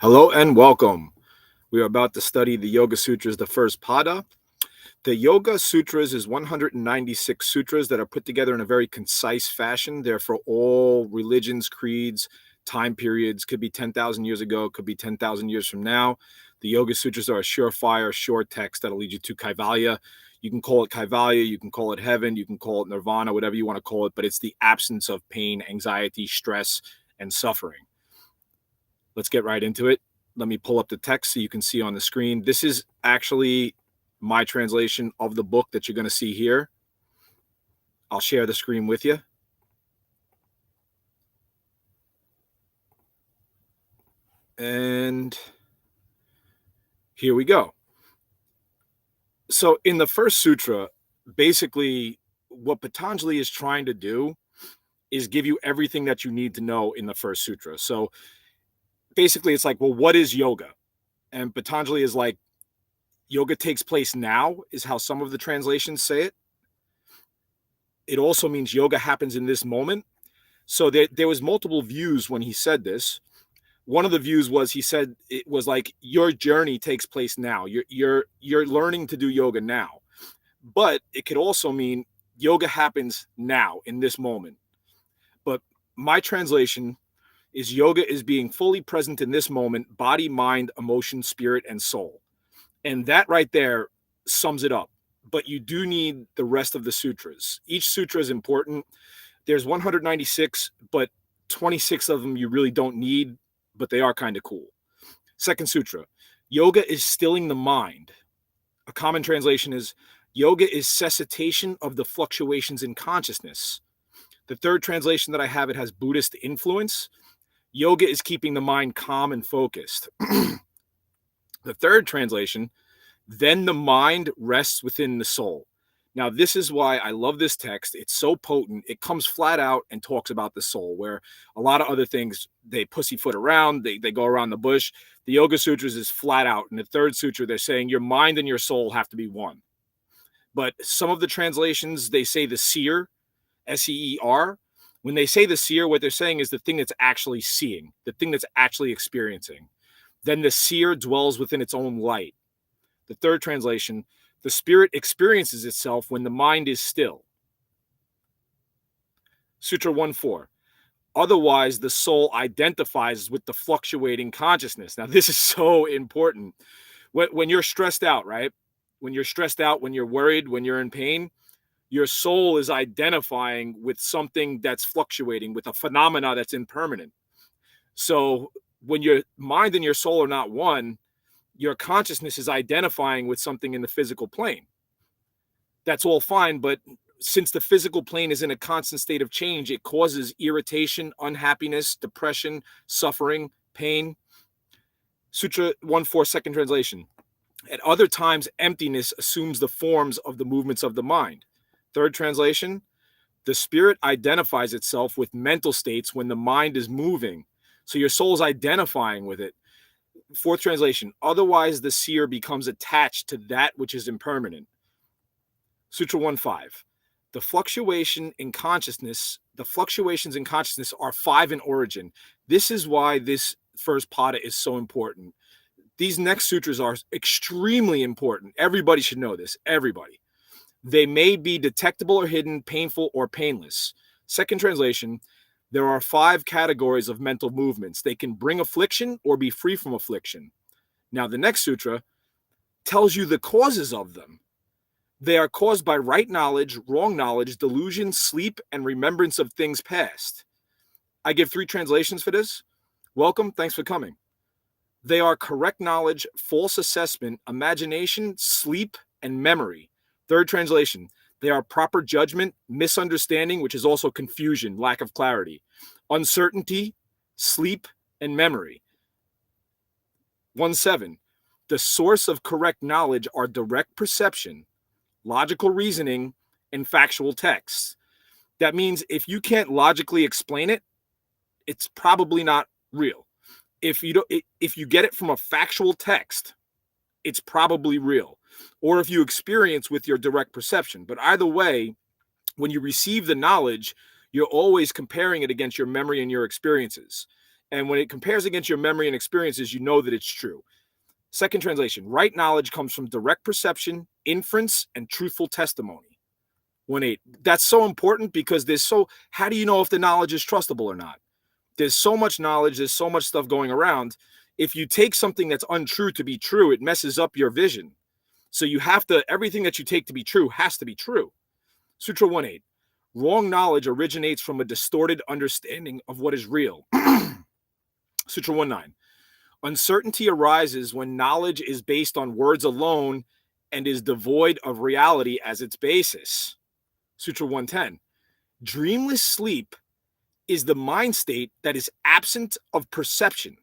Hello and welcome. We are about to study the Yoga Sutras, the first pada. The Yoga Sutras is 196 sutras that are put together in a very concise fashion. They're for all religions, creeds, time periods. Could be 10,000 years ago, could be 10,000 years from now. The Yoga Sutras are a surefire, short text that'll lead you to Kaivalya. You can call it Kaivalya, you can call it heaven, you can call it nirvana, whatever you want to call it, but it's the absence of pain, anxiety, stress, and suffering. Let's get right into it. Let me pull up the text so you can see on the screen. This is actually my translation of the book that you're going to see here. I'll share the screen with you. And here we go. So in the first sutra, basically what Patanjali is trying to do is give you everything that you need to know in the first sutra. So basically it's like, well, what is yoga? And Patanjali is like, yoga takes place now, is how some of the translations say it. It also means yoga happens in this moment. So there was multiple views when he said this. One of the views was he said it was like your journey takes place now. You're learning to do yoga now. But it could also mean yoga happens now in this moment. But my translation is yoga is being fully present in this moment, body, mind, emotion, spirit, and soul. And that right there sums it up. But you do need the rest of the sutras. Each sutra is important. There's 196, but 26 of them you really don't need, but they are kind of cool. Second sutra, yoga is stilling the mind. A common translation is yoga is cessation of the fluctuations in consciousness. The third translation that I have, it has Buddhist influence. Yoga is keeping the mind calm and focused. The third translation, then the mind rests within the soul. Now, this is why I love this text. It's so potent. It comes flat out and talks about the soul, where a lot of other things, they pussyfoot around, they go around the bush. The Yoga Sutras is flat out. In the third sutra, they're saying your mind and your soul have to be one. But some of the translations, they say the seer, S-E-E-R. When they say the seer, what they're saying is the thing that's actually seeing, the thing that's actually experiencing. Then the seer dwells within its own light. The third translation, the spirit experiences itself when the mind is still. Sutra 1.4. Otherwise, the soul identifies with the fluctuating consciousness. Now, this is so important. When you're stressed out, right? When you're stressed out, when you're worried, when you're in pain, your soul is identifying with something that's fluctuating, with a phenomena that's impermanent. So when your mind and your soul are not one, your consciousness is identifying with something in the physical plane. That's all fine, but since the physical plane is in a constant state of change, it causes irritation, unhappiness, depression, suffering, pain. Sutra 1.4, second translation. At other times, emptiness assumes the forms of the movements of the mind. Third translation, the spirit identifies itself with mental states when the mind is moving. So your soul is identifying with it. Fourth translation, otherwise the seer becomes attached to that which is impermanent. Sutra 1.5, the fluctuations in consciousness are 5 in origin. This is why this first pada is so important. These next sutras are extremely important. Everybody should know this, everybody. They may be detectable or hidden, painful or painless. Second translation, there are 5 categories of mental movements. They can bring affliction or be free from affliction. Now, the next sutra tells you the causes of them. They are caused by right knowledge, wrong knowledge, delusion, sleep, and remembrance of things past. I give 3 translations for this. Welcome, thanks for coming. They are correct knowledge, false assessment, imagination, sleep, and memory. Third translation, they are proper judgment, misunderstanding, which is also confusion, lack of clarity, uncertainty, sleep, and memory. 1.7, the source of correct knowledge are direct perception, logical reasoning, and factual texts. That means if you can't logically explain it, it's probably not real. If you get it from a factual text, it's probably real. Or if you experience with your direct perception. But either way, when you receive the knowledge, you're always comparing it against your memory and your experiences. And when it compares against your memory and experiences, you know that it's true. Second translation, right knowledge comes from direct perception, inference, and truthful testimony. 1-8. That's so important because how do you know if the knowledge is trustable or not? There's so much knowledge, there's so much stuff going around. If you take something that's untrue to be true, it messes up your vision. So you have to, everything that you take to be true has to be true. Sutra 1-8. Wrong knowledge originates from a distorted understanding of what is real. Sutra 1-9. Uncertainty arises when knowledge is based on words alone and is devoid of reality as its basis. Sutra 110. Dreamless sleep is the mind state that is absent of perception.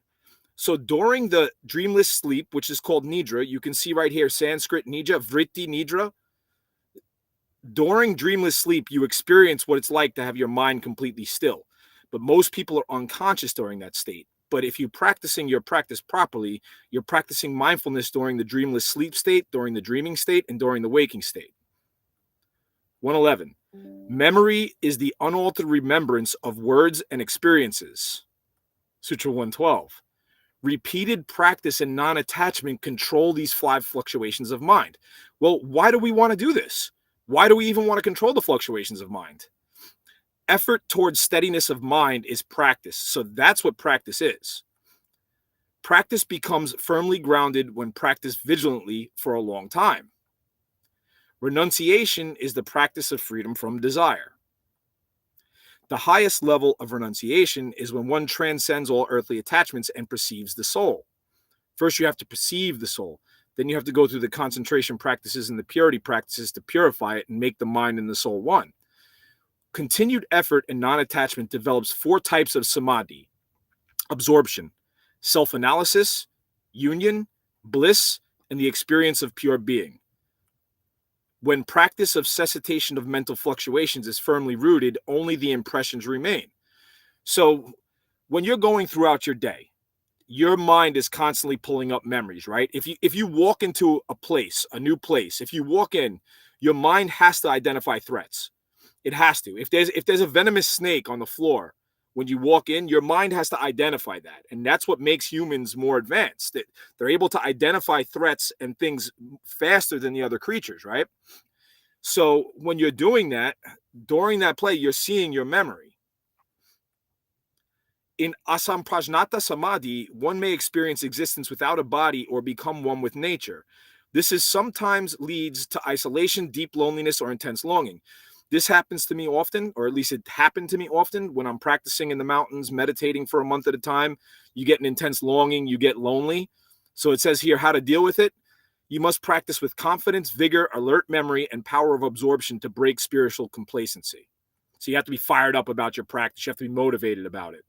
So during the dreamless sleep, which is called nidra, you can see right here, Sanskrit nidra, vritti nidra. During dreamless sleep, you experience what it's like to have your mind completely still. But most people are unconscious during that state. But if you're practicing your practice properly, you're practicing mindfulness during the dreamless sleep state, during the dreaming state, and during the waking state. 111. Memory is the unaltered remembrance of words and experiences. Sutra 112. Repeated practice and non-attachment control these 5 fluctuations of mind. Well, why do we want to do this? Why do we even want to control the fluctuations of mind? Effort towards steadiness of mind is practice. So that's what practice is. Practice becomes firmly grounded when practiced vigilantly for a long time. Renunciation is the practice of freedom from desire. The highest level of renunciation is when one transcends all earthly attachments and perceives the soul. First, you have to perceive the soul. Then you have to go through the concentration practices and the purity practices to purify it and make the mind and the soul one. Continued effort and non-attachment develops 4 types of samadhi: absorption, self-analysis, union, bliss, and the experience of pure being. When practice of cessation of mental fluctuations is firmly rooted, only the impressions remain. So when you're going throughout your day, your mind is constantly pulling up memories, right? If you walk into a place, a new place, if you walk in, your mind has to identify threats. It has to. If there's a venomous snake on the floor, when you walk in, your mind has to identify that. And that's what makes humans more advanced. They're able to identify threats and things faster than the other creatures, right? So when you're doing that, during that play, you're seeing your memory. In asamprajnata samadhi, one may experience existence without a body or become one with nature. This is sometimes leads to isolation, deep loneliness, or intense longing. This happens to me often, or at least it happened to me often when I'm practicing in the mountains, meditating for a month at a time. You get an intense longing, you get lonely. So it says here how to deal with it. You must practice with confidence, vigor, alert memory, and power of absorption to break spiritual complacency. So you have to be fired up about your practice. You have to be motivated about it.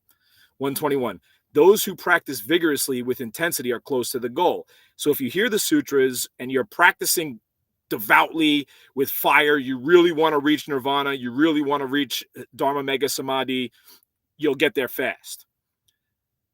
121. Those who practice vigorously with intensity are close to the goal. So if you hear the sutras and you're practicing devoutly with fire, you really want to reach nirvana, you really want to reach Dharma Mega Samadhi, you'll get there fast.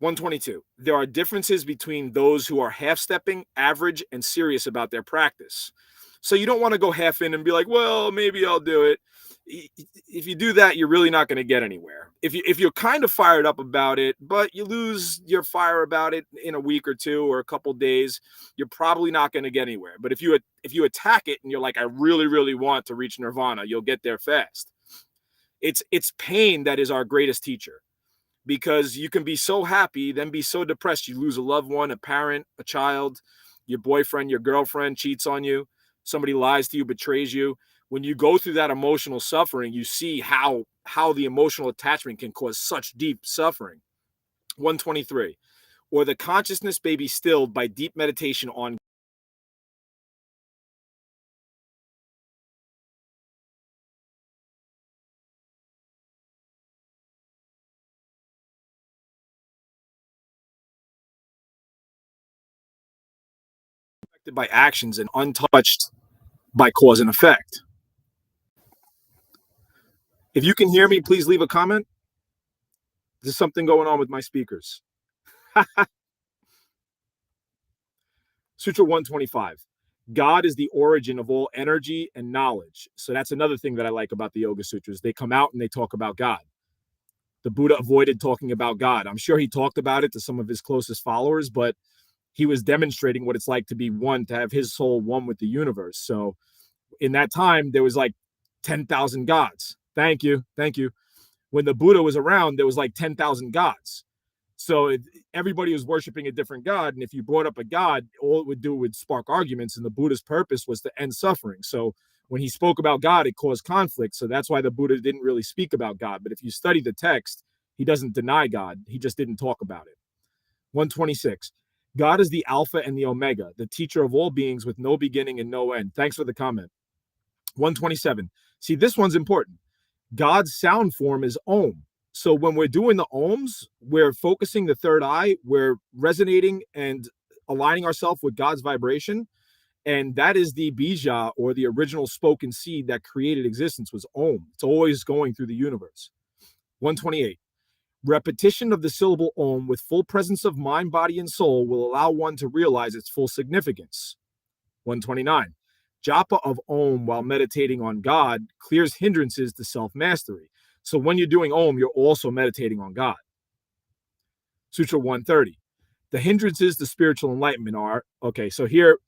122. There are differences between those who are half-stepping, average, and serious about their practice. So you don't want to go half in and be like, well, maybe I'll do it. If you do that, you're really not going to get anywhere. If you're kind of fired up about it, but you lose your fire about it in a week or two or a couple days, you're probably not going to get anywhere. But if you attack it and you're like, I really, really want to reach nirvana, you'll get there fast. It's pain that is our greatest teacher, because you can be so happy, then be so depressed. You lose a loved one, a parent, a child, your boyfriend, your girlfriend cheats on you, somebody lies to you, betrays you. When you go through that emotional suffering, you see how the emotional attachment can cause such deep suffering. 123. Or the consciousness may be stilled by deep meditation on by actions and untouched by cause and effect. If you can hear me, please leave a comment. There's something going on with my speakers. Sutra 125. God is the origin of all energy and knowledge. So that's another thing that I like about the Yoga Sutras. They come out and they talk about God. The Buddha avoided talking about God. I'm sure he talked about it to some of his closest followers, but he was demonstrating what it's like to be one, to have his soul one with the universe. So in that time, there was like 10,000 gods. Thank you. Thank you. When the Buddha was around, there was like 10,000 gods. So everybody was worshiping a different god. And if you brought up a god, all it would do would spark arguments. And the Buddha's purpose was to end suffering. So when he spoke about God, it caused conflict. So that's why the Buddha didn't really speak about God. But if you study the text, he doesn't deny God. He just didn't talk about it. 126. God is the Alpha and the Omega, the teacher of all beings with no beginning and no end. Thanks for the comment. 127. See, this one's important. God's sound form is Om. So when we're doing the Ohms, we're focusing the third eye, we're resonating and aligning ourselves with God's vibration. And that is the bija, or the original spoken seed that created existence, was Om. It's always going through the universe. 128. Repetition of the syllable Om with full presence of mind, body, and soul will allow one to realize its full significance. 129. Japa of Om while meditating on God clears hindrances to self-mastery. So when you're doing Om, you're also meditating on God. Sutra 130. The hindrances to spiritual enlightenment are, okay, so here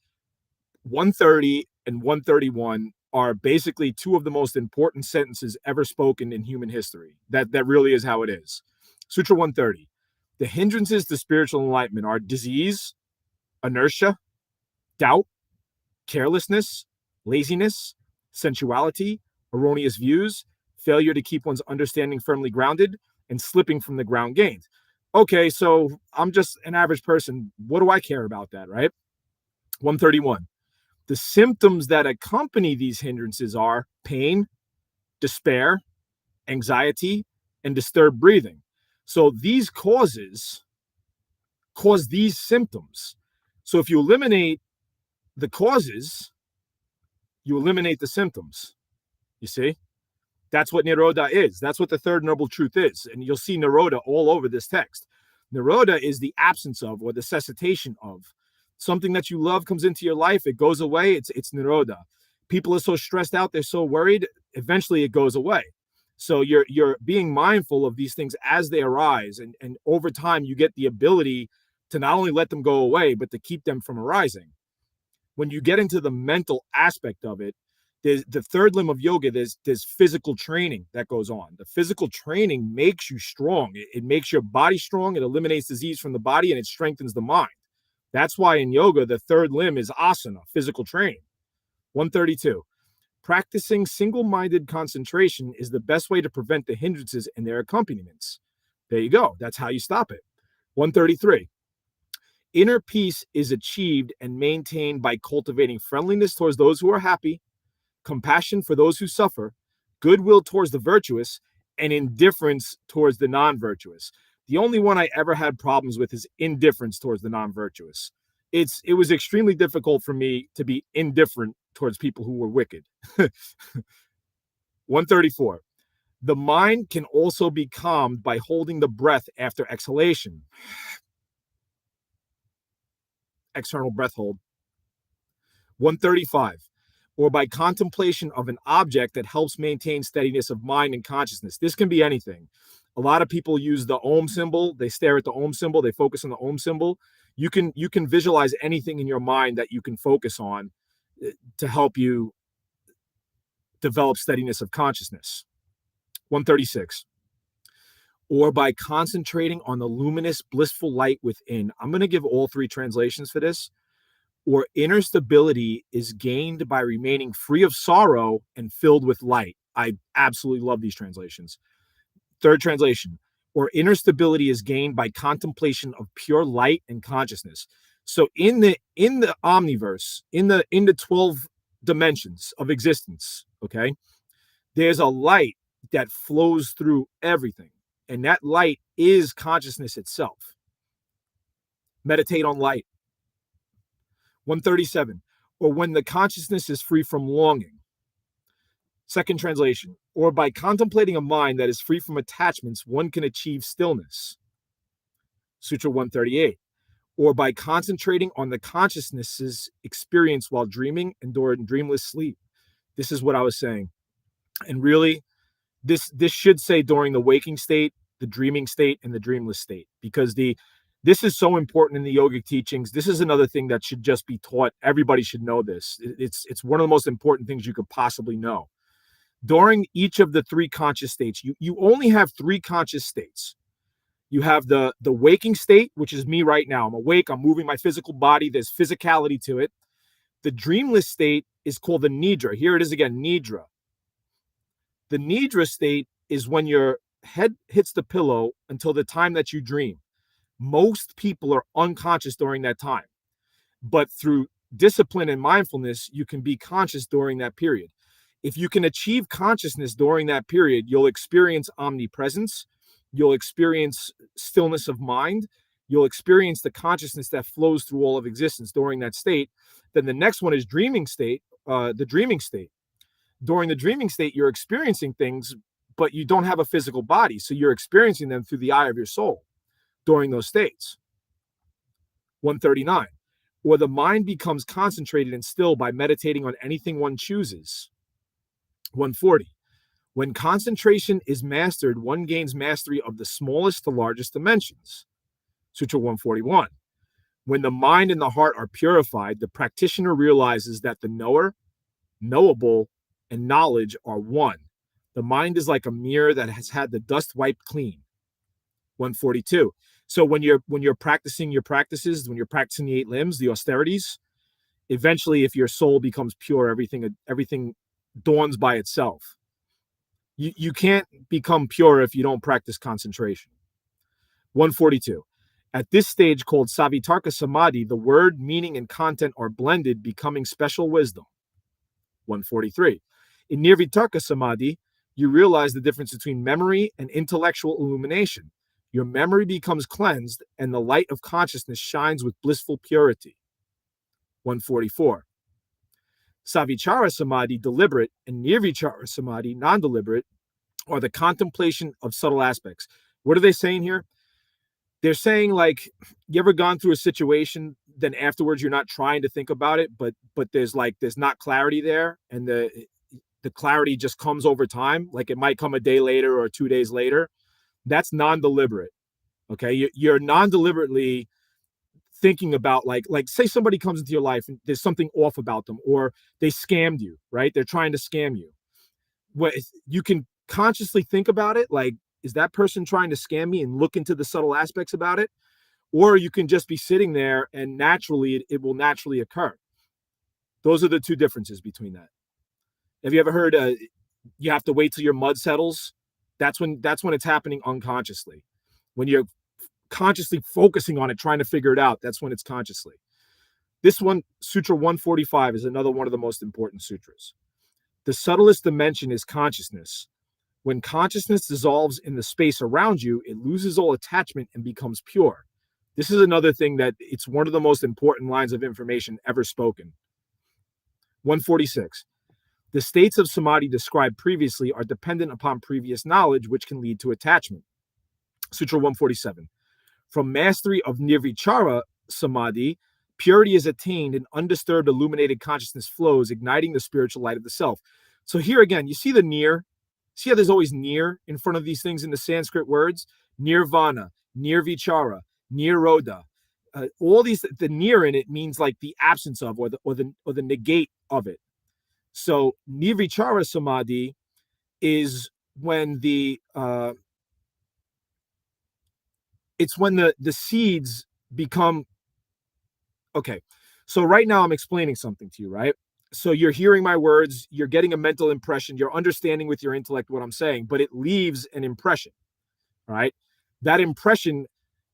130 and 131 are basically two of the most important sentences ever spoken in human history. That really is how it is. Sutra 130. The hindrances to spiritual enlightenment are disease, inertia, doubt, carelessness, laziness, sensuality, erroneous views, failure to keep one's understanding firmly grounded, and slipping from the ground gained. Okay, so I'm just an average person. What do I care about that, right? 131. The symptoms that accompany these hindrances are pain, despair, anxiety, and disturbed breathing. So these causes cause these symptoms. So if you eliminate the causes, you eliminate the symptoms. You see? That's what Nirodha is. That's what the third noble truth is. And you'll see Nirodha all over this text. Nirodha is the absence of, or the cessation of. Something that you love comes into your life, it goes away, it's Nirodha. People are so stressed out, they're so worried, eventually it goes away. So you're being mindful of these things as they arise, and over time you get the ability to not only let them go away, but to keep them from arising. When you get into the mental aspect of it, there's the third limb of yoga, there's physical training that goes on. The physical training makes you strong. It makes your body strong, it eliminates disease from the body, and it strengthens the mind. That's why in yoga, the third limb is asana, physical training. 132. Practicing single-minded concentration is the best way to prevent the hindrances and their accompaniments. There you go. That's how you stop it. 133. Inner peace is achieved and maintained by cultivating friendliness towards those who are happy, compassion for those who suffer, goodwill towards the virtuous, and indifference towards the non-virtuous. The only one I ever had problems with is indifference towards the non-virtuous. It was extremely difficult for me to be indifferent towards people who were wicked. 134. The mind can also be calmed by holding the breath after exhalation. External breath hold. 135. Or by contemplation of an object that helps maintain steadiness of mind and consciousness. This can be anything. A lot of people use the Om symbol. They stare at the Om symbol. They focus on the Om symbol. You can visualize anything in your mind that you can focus on to help you develop steadiness of consciousness. 136. Or by concentrating on the luminous, blissful light within. I'm going to give all three translations for this. Or inner stability is gained by remaining free of sorrow and filled with light. I absolutely love these translations. Third translation, or inner stability is gained by contemplation of pure light and consciousness. So in the omniverse, in the 12 dimensions of existence, okay, there's a light that flows through everything, and that light is consciousness itself. Meditate on light. 137, or when the consciousness is free from longing. Second translation, or by contemplating a mind that is free from attachments, one can achieve stillness. Sutra 138, or by concentrating on the consciousness's experience while dreaming and during dreamless sleep. This is what I was saying. And really, this should say during the waking state. the dreaming state and the dreamless state, because this is so important in the yogic teachings. This is another thing that should just be taught. Everybody should know this. It's one of the most important things you could possibly know. During each of the three conscious states, you only have three conscious states. You have the waking state, which is me right now. I'm awake, I'm moving my physical body, there's physicality to it. The dreamless state is called the nidra. Here it is again, nidra. The nidra state is when your head hits the pillow until the time that you dream. Most people are unconscious during that time, but through discipline and mindfulness, you can be conscious during that period. If you can achieve consciousness during that period, you'll experience omnipresence, you'll experience stillness of mind, you'll experience the consciousness that flows through all of existence during that state. Then the next one is dreaming state, the dreaming state. During the dreaming state, you're experiencing things, but you don't have a physical body, so you're experiencing them through the eye of your soul during those states. 139, or the mind becomes concentrated and still by meditating on anything one chooses. 140, when concentration is mastered, one gains mastery of the smallest to largest dimensions. Sutra 141, when the mind and the heart are purified, the practitioner realizes that the knower, knowable, and knowledge are one. The mind is like a mirror that has had the dust wiped clean. 142. So when you're practicing your practices, when you're practicing the 8 limbs, the austerities, eventually, if your soul becomes pure, everything dawns by itself. You can't become pure if you don't practice concentration. 142. At this stage called Savitarka Samadhi, the word, meaning, and content are blended, becoming special wisdom. 143. In Nirvitarka Samadhi, you realize the difference between memory and intellectual illumination. Your memory becomes cleansed, and the light of consciousness shines with blissful purity. 144. Savichara Samadhi, deliberate, and Nirvichara Samadhi, non-deliberate, are the contemplation of subtle aspects. What are they saying here? They're saying, like, you ever gone through a situation, then afterwards you're not trying to think about it, but there's not clarity there, and the clarity just comes over time. Like, it might come a day later or 2 days later. That's non-deliberate. Okay, you're non-deliberately thinking about, like say somebody comes into your life and there's something off about them, or they scammed you, right? They're trying to scam you. What you can consciously think about it, like, is that person trying to scam me, and look into the subtle aspects about it? Or you can just be sitting there and naturally it will naturally occur. Those are the two differences between that. Have you ever heard you have to wait till your mud settles? That's when it's happening unconsciously. When you're consciously focusing on it, trying to figure it out, that's when it's consciously. This one, Sutra 145, is another one of the most important sutras. The subtlest dimension is consciousness. When consciousness dissolves in the space around you, it loses all attachment and becomes pure. This is another thing that it's one of the most important lines of information ever spoken. 146. The states of samadhi described previously are dependent upon previous knowledge, which can lead to attachment. Sutra 147. From mastery of nirvichara samadhi, purity is attained and undisturbed illuminated consciousness flows, igniting the spiritual light of the self. So here again, you see the near. See how there's always near in front of these things in the Sanskrit words? Nirvana, nirvichara, nirodha. All these, the near in it means like the absence of, or the negate of it. So nirvichara samadhi is when it's when the seeds become, okay. So right now I'm explaining something to you, right? So you're hearing my words, you're getting a mental impression, you're understanding with your intellect what I'm saying, but it leaves an impression, right? That impression,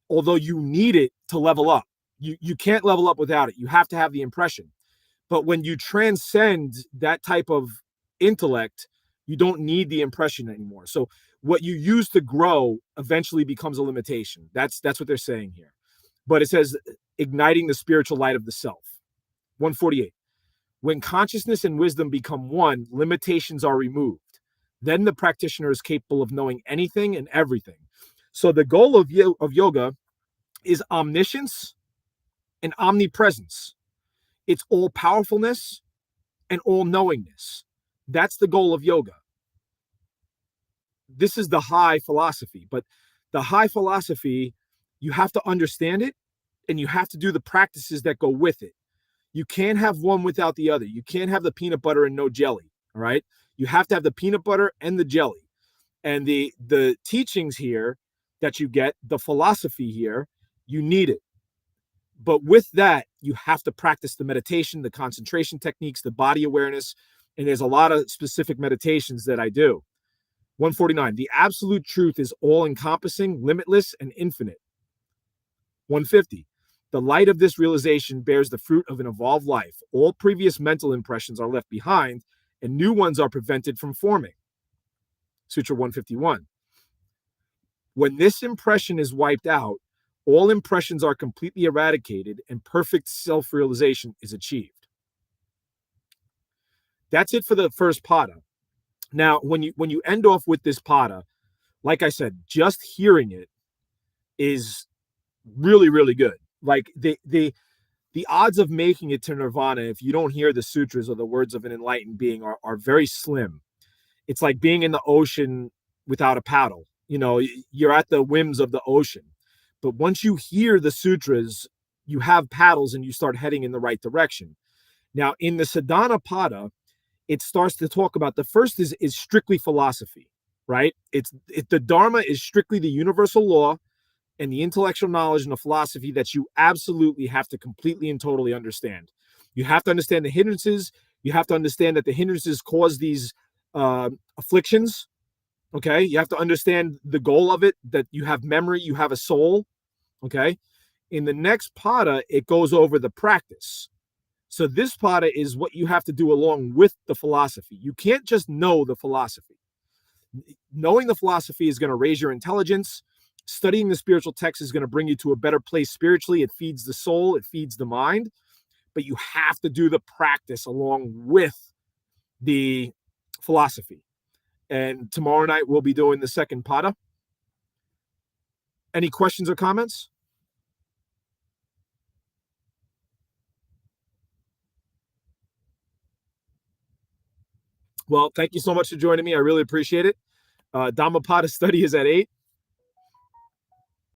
although you need it to level up, you can't level up without it. You have to have the impression. But when you transcend that type of intellect, you don't need the impression anymore. So what you use to grow eventually becomes a limitation. That's what they're saying here. But it says igniting the spiritual light of the self. 148. When consciousness and wisdom become one, limitations are removed. Then the practitioner is capable of knowing anything and everything. So the goal of yoga is omniscience and omnipresence. It's all powerfulness and all knowingness. That's the goal of yoga. This is the high philosophy, but The high philosophy, you have to understand it and you have to do the practices that go with it. You can't have one without the other. You can't have the peanut butter and no jelly. All right. You have to have the peanut butter and the jelly. And the teachings here that you get, the philosophy here, you need it. But with that, you have to practice the meditation, the concentration techniques, the body awareness. And there's a lot of specific meditations that I do. 149, the absolute truth is all encompassing, limitless, and infinite. 150, the light of this realization bears the fruit of an evolved life. All previous mental impressions are left behind, and new ones are prevented from forming. Sutra 151. When this impression is wiped out, all impressions are completely eradicated and perfect self-realization is achieved. That's it for the first pada. Now, when you end off with this pada, like I said, just hearing it is really, really good. Like the odds of making it to nirvana, if you don't hear the sutras or the words of an enlightened being, are very slim. It's like being in the ocean without a paddle. You know, you're at the whims of the ocean. But once you hear the sutras, you have paddles and you start heading in the right direction. Now, in the Sadhana Pada, it starts to talk about, the first is strictly philosophy, right? The Dharma is strictly the universal law and the intellectual knowledge and the philosophy that you absolutely have to completely and totally understand. You have to understand the hindrances. You have to understand that the hindrances cause these afflictions. Okay. You have to understand the goal of it, that you have memory, you have a soul. Okay. In the next pada, it goes over the practice. So this pada is what you have to do along with the philosophy. You can't just know the philosophy. Knowing the philosophy is going to raise your intelligence. Studying the spiritual text is going to bring you to a better place spiritually. It feeds the soul, it feeds the mind. But you have to do the practice along with the philosophy. And tomorrow night, we'll be doing the second pada. Any questions or comments? Well, thank you so much for joining me. I really appreciate it. Dhammapada study is at 8.